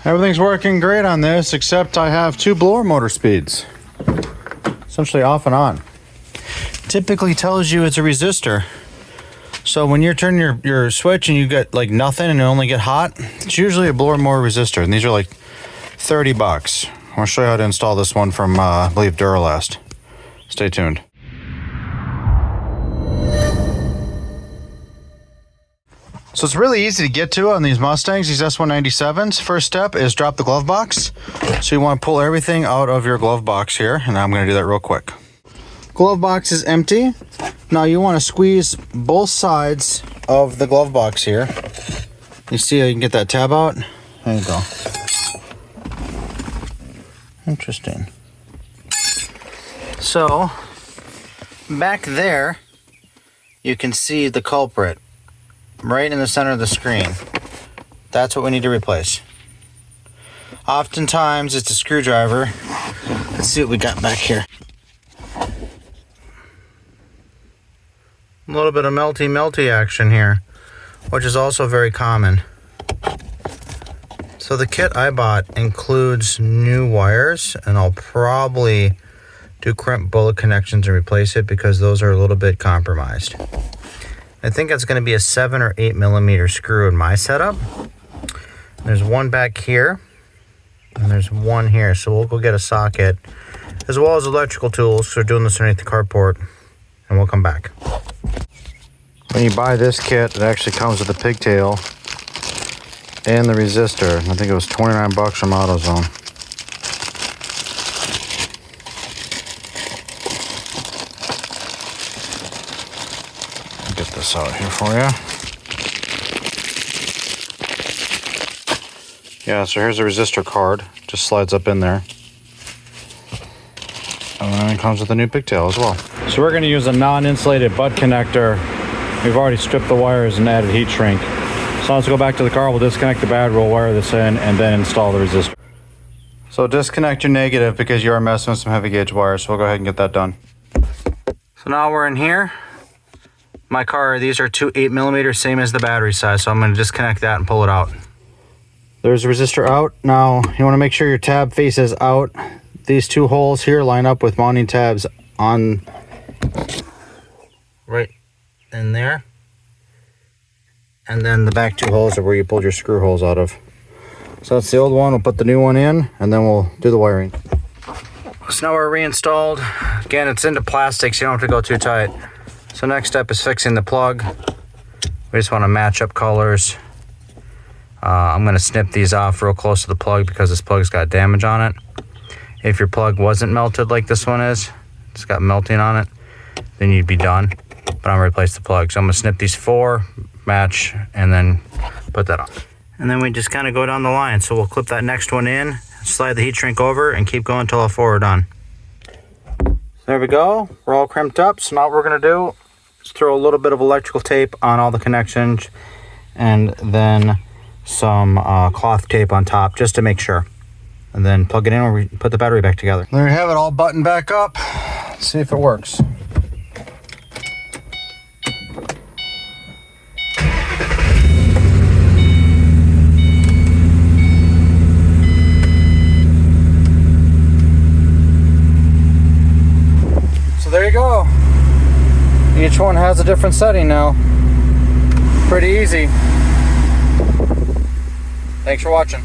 Everything's working great on this, except I have two blower motor speeds. Essentially off and on. Typically tells you it's a resistor. So when you're turning your switch and you get like nothing and you only get hot, it's usually a blower motor resistor. And these are like 30 bucks. I'm gonna show you how to install this one from, I believe, Duralast. Stay tuned. So it's really easy to get to on these Mustangs, these S197s. First step is drop the glove box. So you want to pull everything out of your glove box here, and I'm going to do that real quick. Glove box is empty. Now you want to squeeze both sides of the glove box here. You see how you can get that tab out? There you go. Interesting. So back there, you can see the culprit. Right in the center of the screen. That's what we need to replace. Oftentimes it's a screwdriver. Let's see what we got back here. A little bit of melty action here, which is also very common. So the kit I bought includes new wires, and I'll probably do crimp bullet connections and replace it because those are a little bit compromised. I think it's going to be a 7 or 8 millimeter screw in my setup. There's one back here, and there's one here. So we'll go get a socket, as well as electrical tools. So we're doing this underneath the carport, and we'll come back. When you buy this kit, it actually comes with a pigtail and the resistor. I think it was 29 bucks from AutoZone. Get this out here for you. Yeah, so here's a resistor card. Just slides up in there. And then it comes with a new pigtail as well. So we're going to use a non-insulated butt connector. We've already stripped the wires and added heat shrink. So let's go back to the car. We'll disconnect the battery, we'll wire this in, and then install the resistor. So disconnect your negative because you are messing with some heavy gauge wires. So we'll go ahead and get that done. So now we're in here. My car, these are two 8 millimeter, same as the battery size, so I'm going to disconnect that and pull it out. There's the resistor out. Now, you want to make sure your tab faces out. These two holes here line up with mounting tabs on right in there. And then the back two holes are where you pulled your screw holes out of. So that's the old one. We'll put the new one in, and then we'll do the wiring. So now we're reinstalled. Again, it's into plastic, so you don't have to go too tight. So next step is fixing the plug. We just want to match up colors. I'm going to snip these off real close to the plug because this plug's got damage on it. If your plug wasn't melted like this one is, it's got melting on it, then you'd be done. But I'm going to replace the plug. So I'm going to snip these 4, match, and then put that on. And then we just kind of go down the line. So we'll clip that next one in, slide the heat shrink over, and keep going until all 4 are done. There we go. We're all crimped up. So now what we're going to do is throw a little bit of electrical tape on all the connections, and then some cloth tape on top just to make sure. And then plug it in and put the battery back together. There you have it, all buttoned back up. Let's see if it works. So there you go. Each one has a different setting now. Pretty easy. Thanks for watching.